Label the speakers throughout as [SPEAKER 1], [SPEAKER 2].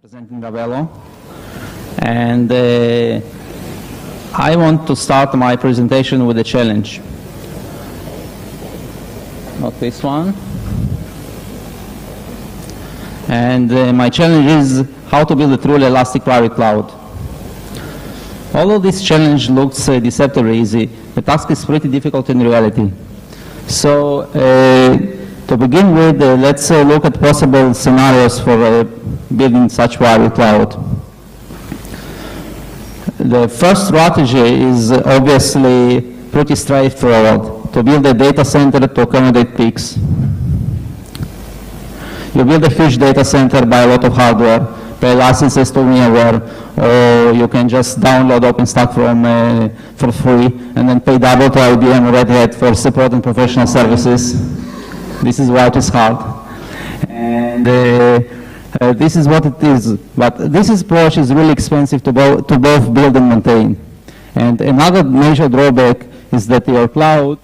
[SPEAKER 1] Presenting Ravello, and I want to start my presentation with a challenge. Not this one. And my challenge is how to build a truly elastic private cloud. Although this challenge looks deceptively easy, the task is pretty difficult in reality. So to begin with, let's look at possible scenarios for building such private cloud. The first strategy is obviously pretty straightforward: to build a data center to accommodate peaks. You build a huge data center, buy a lot of hardware, pay licenses to VMware, or you can just download OpenStack for free, and then pay double to IBM or Red Hat for support and professional services. This is why it is hard. And this is what it is. But this approach is really expensive to both build and maintain. And another major drawback is that your cloud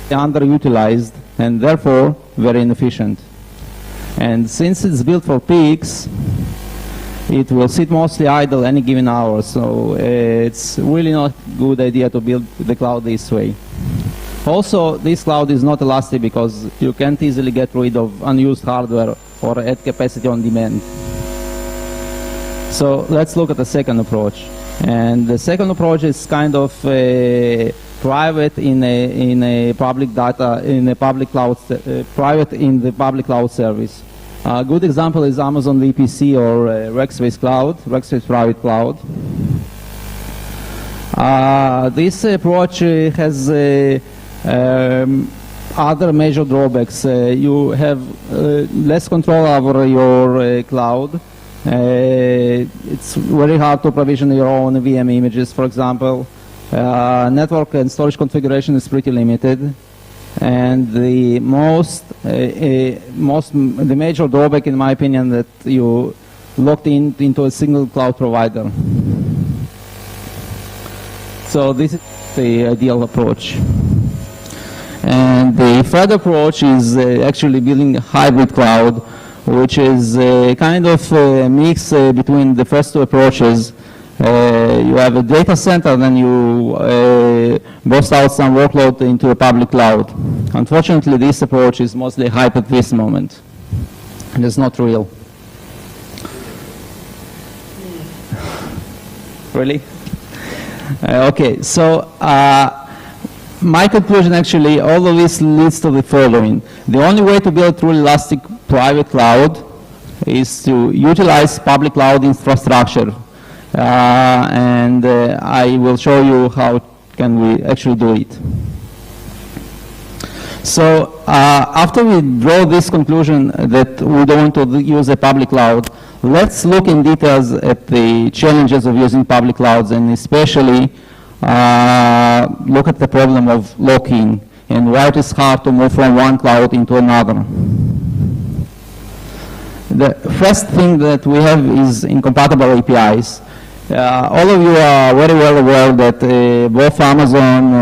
[SPEAKER 1] is underutilized and therefore very inefficient. And since it's built for peaks, it will sit mostly idle any given hour. So it's really not a good idea to build the cloud this way. Also, this cloud is not elastic because you can't easily get rid of unused hardware or add capacity on demand. So let's look at the second approach. And the second approach is kind of private in a public data, in a public cloud, private in the public cloud service. A good example is Amazon VPC or Rackspace Cloud, Rackspace Private Cloud. This approach has other major drawbacks. You have less control over your cloud. It's very hard to provision your own VM images, for example. Network and storage configuration is pretty limited. And the the major drawback, in my opinion, that you locked into a single cloud provider. So this is the ideal approach. And the third approach is actually building a hybrid cloud, which is kind of a mix between the first two approaches. You have a data center, then you burst out some workload into a public cloud. Unfortunately, this approach is mostly hype at this moment. And it's not real. Really? Okay, so my conclusion actually, all of this leads to the following. The only way to build a truly elastic private cloud is to utilize public cloud infrastructure. And I will show you how can we actually do it. So after we draw this conclusion that we don't want to use a public cloud, let's look in details at the challenges of using public clouds, and especially look at the problem of lock-in and why it is hard to move from one cloud into another. The first thing that we have is incompatible APIs. All of you are very well aware that both Amazon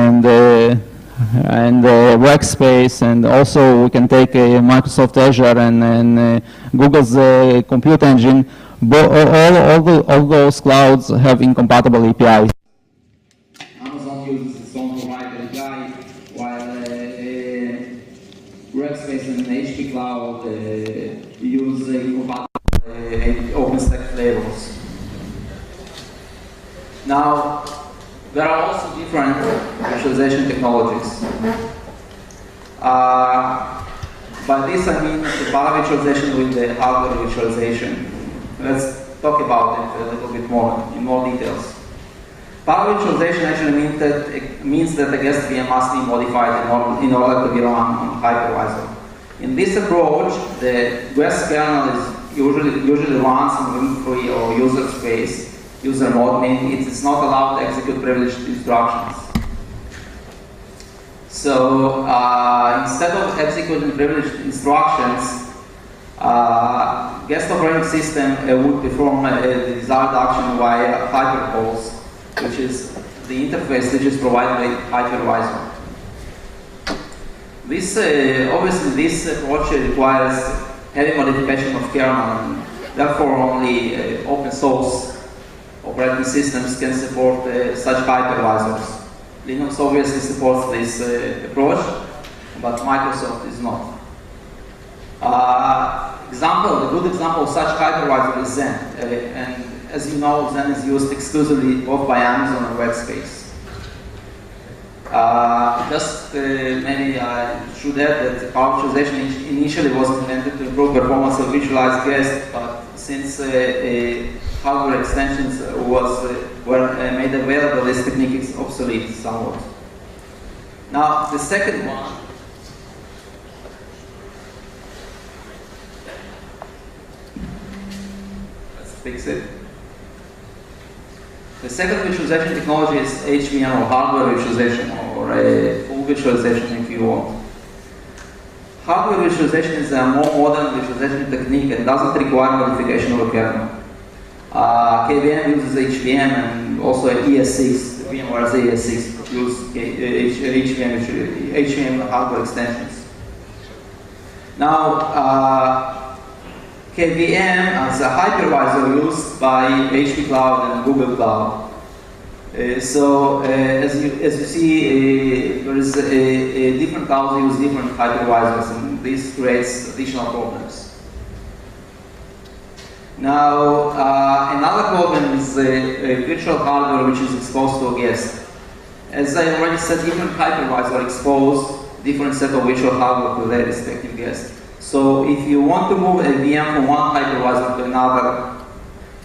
[SPEAKER 1] and Workspace, and also we can take Microsoft Azure and Google's Compute Engine, all those clouds have incompatible APIs. Amazon uses its own provider API, while Workspace and HP Cloud use incompatible OpenStack flavors. Now, there are also different virtualization technologies. By this I mean the para-virtualization with the hardware virtualization. Let's talk about it a little bit more, in more details. Para-virtualization actually means that the guest VM must be modified in order to be run on hypervisor. In this approach, the guest kernel is usually runs in room-free or user space. User mode, meaning it is not allowed to execute privileged instructions. So instead of executing privileged instructions, guest operating system would perform the desired action via hypercalls, which is the interface which is provided by hypervisor. This obviously this approach requires heavy modification of kernel
[SPEAKER 2] Therefore, only open source operating systems can support such hypervisors. Linux obviously supports this approach, but Microsoft is not. A good example of such hypervisor is Zen. And as you know, Zen is used exclusively both by Amazon and Workspace. Maybe I should add that power visualization initially was intended to improve performance of visualized guests, but since hardware extensions were made available, this technique is obsolete somewhat. Now, the second one. Let's fix it. The second visualization technology is HVM, or hardware visualization, or a full visualization if you want. Hardware visualization is a more modern visualization technique and doesn't require modification of the kernel. KVM uses HVM and also ES6, VMware's ES6 use HVM hardware extensions. Now, KVM as a hypervisor used by HP Cloud and Google Cloud. As you see, there is a different clouds use different hypervisors, and this creates additional problems. Now, another problem is virtual hardware which is exposed to a guest. As I already said, different hypervisors expose different set of virtual hardware to their respective guests. So if you want to move a VM from one hypervisor to another,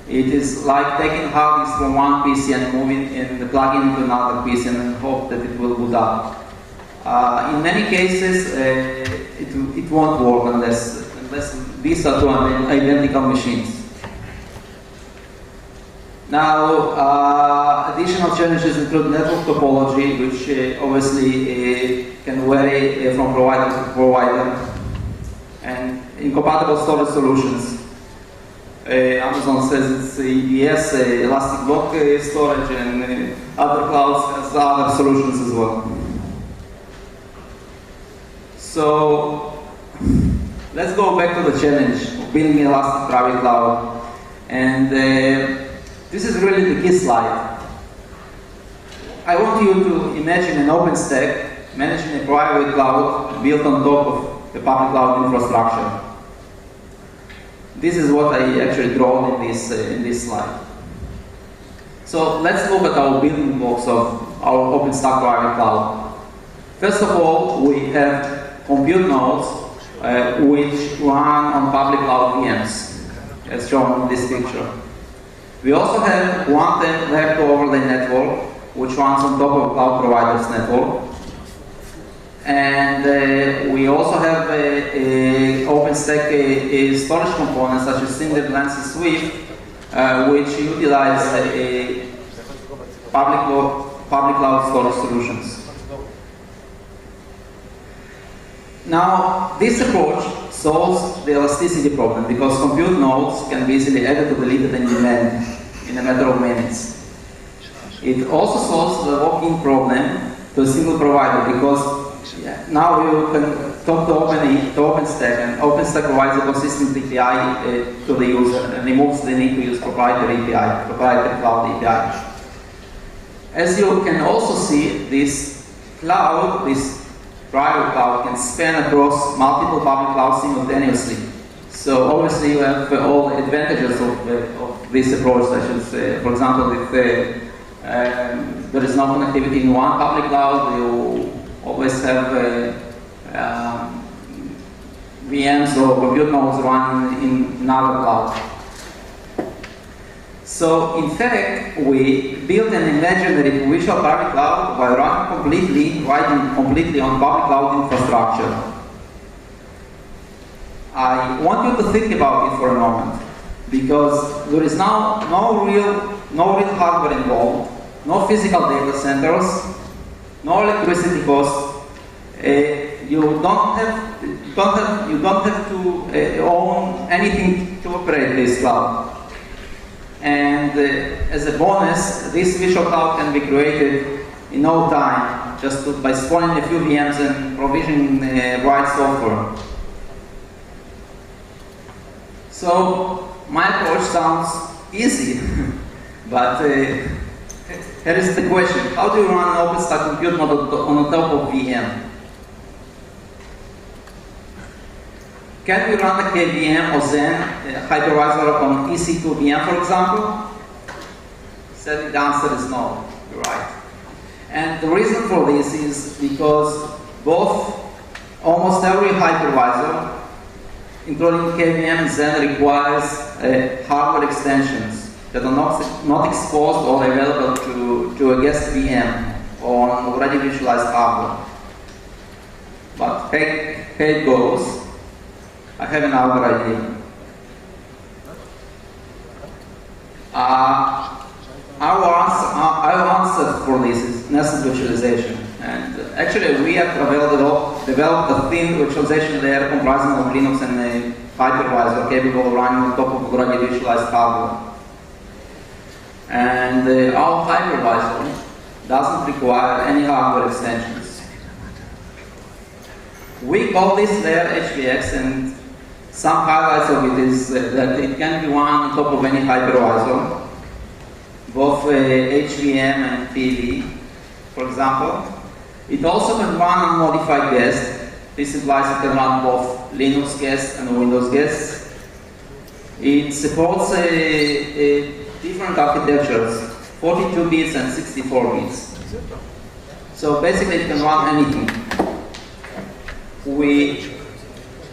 [SPEAKER 2] it is like taking hard disk from one PC and moving and plugging into another PC and hope that it will boot up. In many cases, it won't work unless these are two identical machines. Now, additional challenges include network topology, which obviously can vary from provider to provider, and incompatible storage solutions. Amazon says it's EBS, elastic block storage, and other clouds has other solutions as well. So let's go back to the challenge of building an elastic private cloud. And this is really the key slide. I want you to imagine an OpenStack managing a private cloud built on top of the public cloud infrastructure. This is what I actually drawn in this slide. So let's look at our building blocks of our OpenStack private cloud. First of all, we have compute nodes which run on public cloud VMs, as shown in this picture. We also have one vector overlay network which runs on top of cloud provider's network. And we also have OpenStack storage components such as Cinder, Lens, and Swift, which utilize public cloud storage solutions. Now, this approach solves the elasticity problem because compute nodes can be easily added or deleted and demand in a matter of minutes. It also solves the lock-in problem to a single provider because now you can talk to OpenStack, and OpenStack provides a consistent API to the user and removes the need to use proprietary cloud API. As you can also see, this private cloud can span across multiple public clouds simultaneously. So obviously you have all the advantages of this approach, such as, for example, if there is no connectivity in one public cloud, you always have VMs or compute nodes running in another cloud. So in fact, we built an imaginary virtual private cloud by writing completely on public cloud infrastructure. I want you to think about it for a moment, because there is now no real hardware involved, no physical data centers, no electricity costs. You don't have to own anything to operate this cloud. And as a bonus, this virtual cloud can be created in no time, just by spawning a few VMs and provisioning the right software. So my approach sounds easy, but here is the question. How do you run an OpenStack compute on top of VM? Can we run the KVM or Zen hypervisor on EC2 VM, for example? Sadly, the answer is no. You're right. And the reason for this is because almost every hypervisor, including KVM and Zen, requires hardware extensions that are not exposed or available to a guest VM on already visualized hardware. But here it goes. I have another idea. Our answer for this is nested virtualization. And actually, we have developed a thin virtualization layer comprising of Linux and a hypervisor capable of running on top of already visualized hardware. And our hypervisor doesn't require any hardware extensions. We call this layer HVX, and some highlights of it is that it can be run on top of any hypervisor, both HVM and PV, for example. It also can run on modified guest. This implies it can run both Linux guests and Windows guests. It supports different architectures, 42 bits and 64 bits. So basically it can run anything. We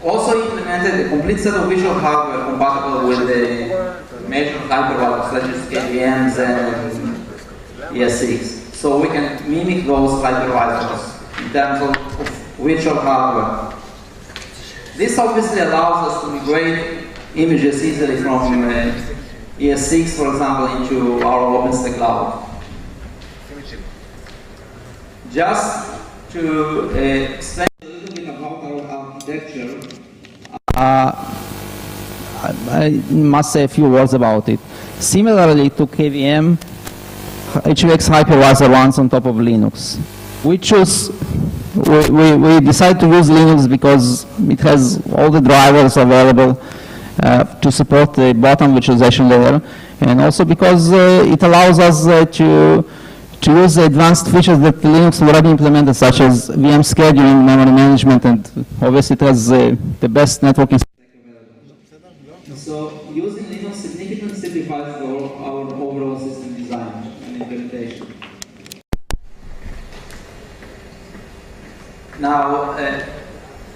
[SPEAKER 2] also implemented a complete set of visual hardware compatible with the major hypervisors such as KVMs and ES6. So we can mimic those hypervisors in terms of virtual hardware. This obviously allows us to migrate images easily from ES6, for example, into our OpenStack cloud. Just to explain a little bit about our architecture,
[SPEAKER 1] I must say a few words about it. Similarly to KVM, HVX hypervisor runs on top of Linux. We decide to use Linux because it has all the drivers available to support the bottom virtualization layer, and also because it allows us to use advanced features that Linux already implemented, such as VM scheduling, memory management, and obviously it has the best networking.
[SPEAKER 2] So using Linux significantly simplifies our overall system design and implementation. Now,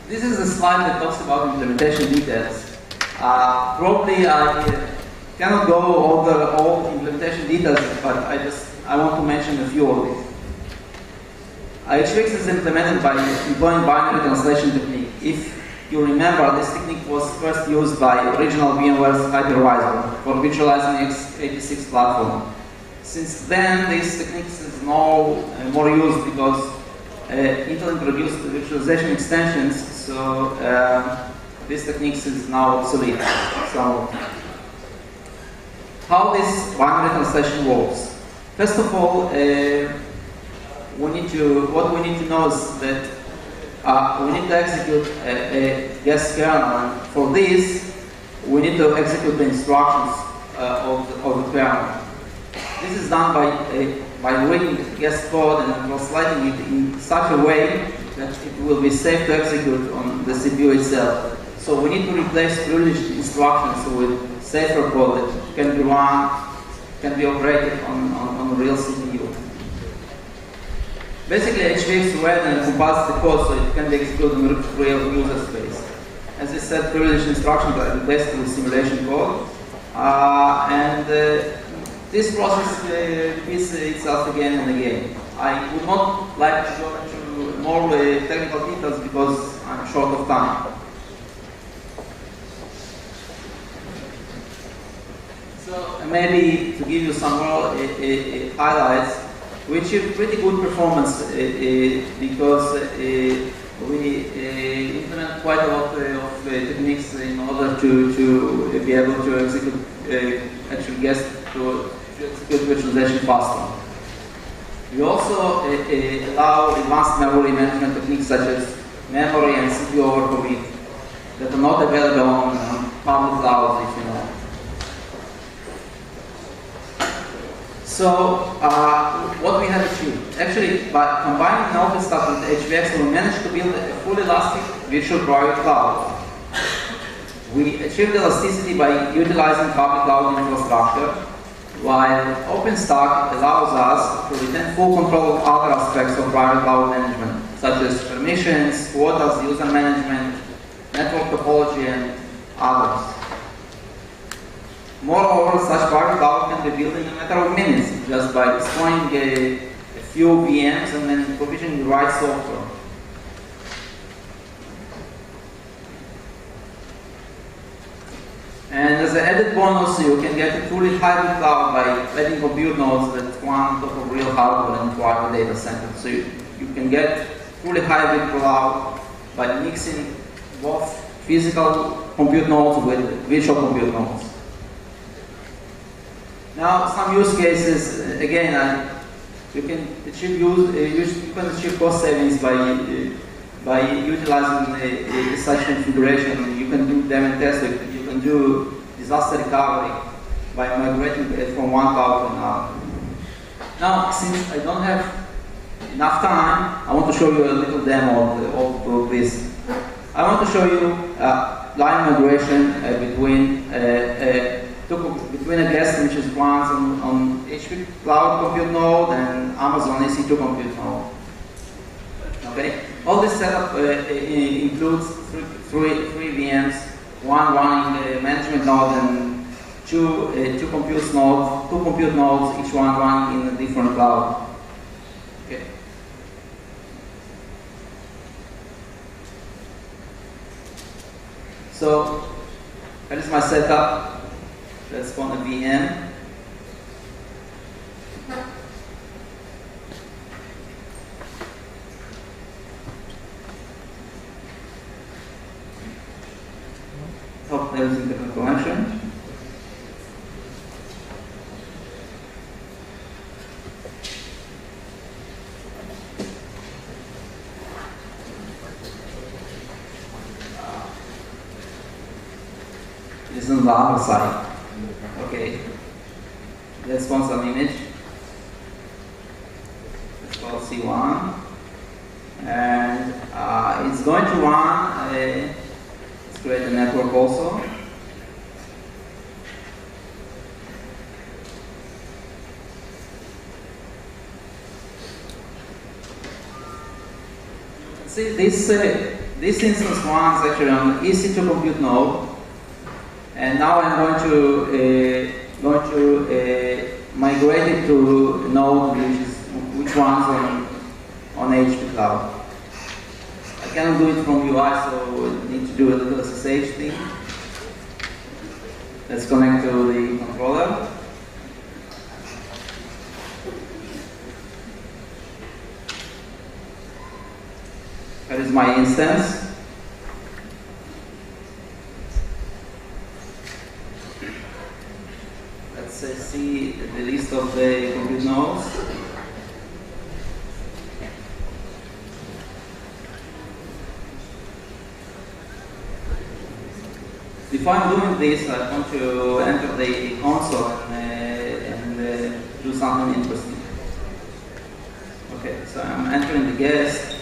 [SPEAKER 2] this is a slide that talks about implementation details. Probably I cannot go over all implementation details, but I want to mention a few of it. HVX is implemented by employing binary translation technique. If you remember, this technique was first used by original VMware's hypervisor for visualizing x86 platform. Since then, this technique is now more used because Intel introduced virtualization extensions, so this technique is now obsolete. So, how this binary translation works? First of all, what we need to know is that we need to execute a guest kernel, and for this, we need to execute the instructions of the kernel. This is done by reading the guest code and translating it in such a way that it will be safe to execute on the CPU itself. So we need to replace privileged instructions with safer code that can be run, can be operated on a real CPU. Basically, HVX read and compiles the code so it can be executed on real user space. As I said, privileged instructions are replaced with simulation code, and this process repeats itself again and again. I would not like to go into more technical details because I'm short of time. So maybe to give you some more highlights, we achieved pretty good performance because we implement quite a lot of techniques in order to be able to execute actual guest to execute virtualization faster. We also allow advanced memory management techniques such as memory and CPU overcommit that are not available on public clouds, if you know. What we have achieved? Actually, by combining OpenStack with HVX, we managed to build a fully elastic virtual private cloud. We achieved elasticity by utilizing public cloud infrastructure, while OpenStack allows us to retain full control of other aspects of private cloud management, such as permissions, quotas, user management, network topology, and others. Moreover, such private cloud can be built in a matter of minutes, just by deploying a few VMs and then provisioning the right software. And as an added bonus, you can get a truly hybrid cloud by adding compute nodes that one on top of real hardware and private data center. So you can get truly hybrid cloud by mixing both physical compute nodes with virtual compute nodes. Now, some use cases, again, you can achieve cost savings by utilizing such configuration. You can do demo testing. You can do disaster recovery by migrating it from one cloud to another. Now, since I don't have enough time, I want to show you a little demo of this. I want to show you line migration between a guest which is runs on HP Cloud Compute Node and Amazon EC2 Compute Node. Okay, all this setup includes three VMs, one running the management node and two compute nodes, each one running in a different cloud. Okay. So that is my setup. Let's spawn a VM. Hope there is internet connection. This is on the other side. Okay, let's spawn some image. Let's call C1, and it's going to run. Let's create a network also. See, this instance runs actually on EC2 compute node. And now I'm going to migrate it to a node which runs on HP Cloud. I cannot do it from UI, so I need to do a little SSH thing. Let's connect to the controller. That is my instance. See the list of the compute nodes. Before I'm doing this, I want to enter the console and do something interesting. Okay, so I'm entering the guest.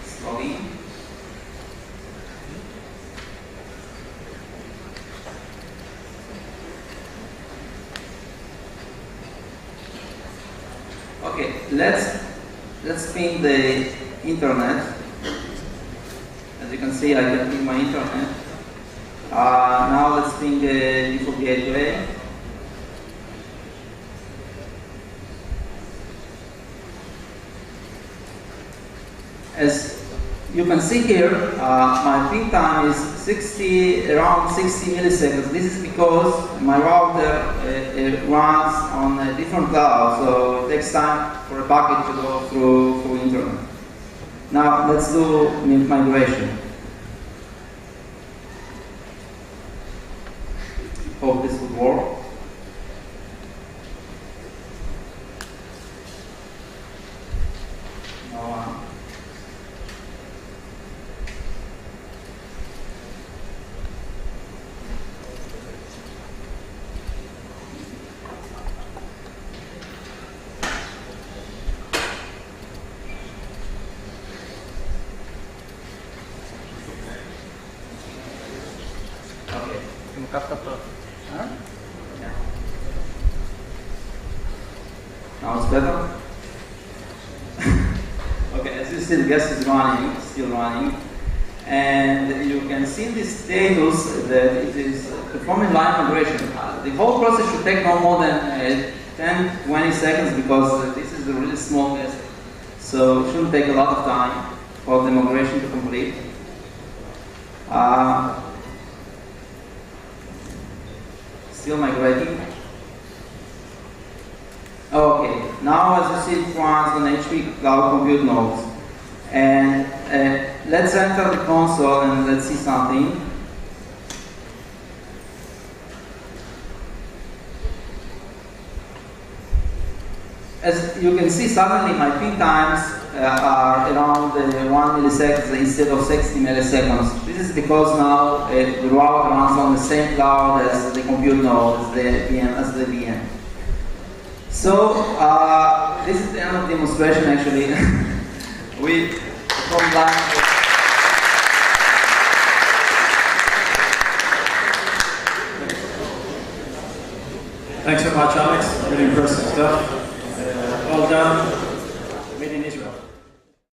[SPEAKER 2] Let's log in. Okay, let's ping the internet. As you can see, I can ping my internet. Now let's ping the default gateway. As you can see here, my ping time is around 60 milliseconds. This is because my router runs on a different cloud, so it takes time for a packet to go through internet. Now let's do migration. Hope this would work. Now it's better? Okay, as you see, the gas is running, still running. And you can see in this status that it is performing line migration. The whole process should take no more than 10-20 seconds because this is a really small gas. So it shouldn't take a lot of time for the migration to complete. Still migrating. Okay, now as you see it runs on HP Cloud Compute nodes. And let's enter the console and let's see something. As you can see, suddenly my ping times are around 1 milliseconds instead of 60 milliseconds. This is because now the router runs on the same cloud as the compute node, as the VM. So this is the end of the demonstration actually. We from that.
[SPEAKER 3] Thanks so much, Alex. Really impressive stuff. Well done.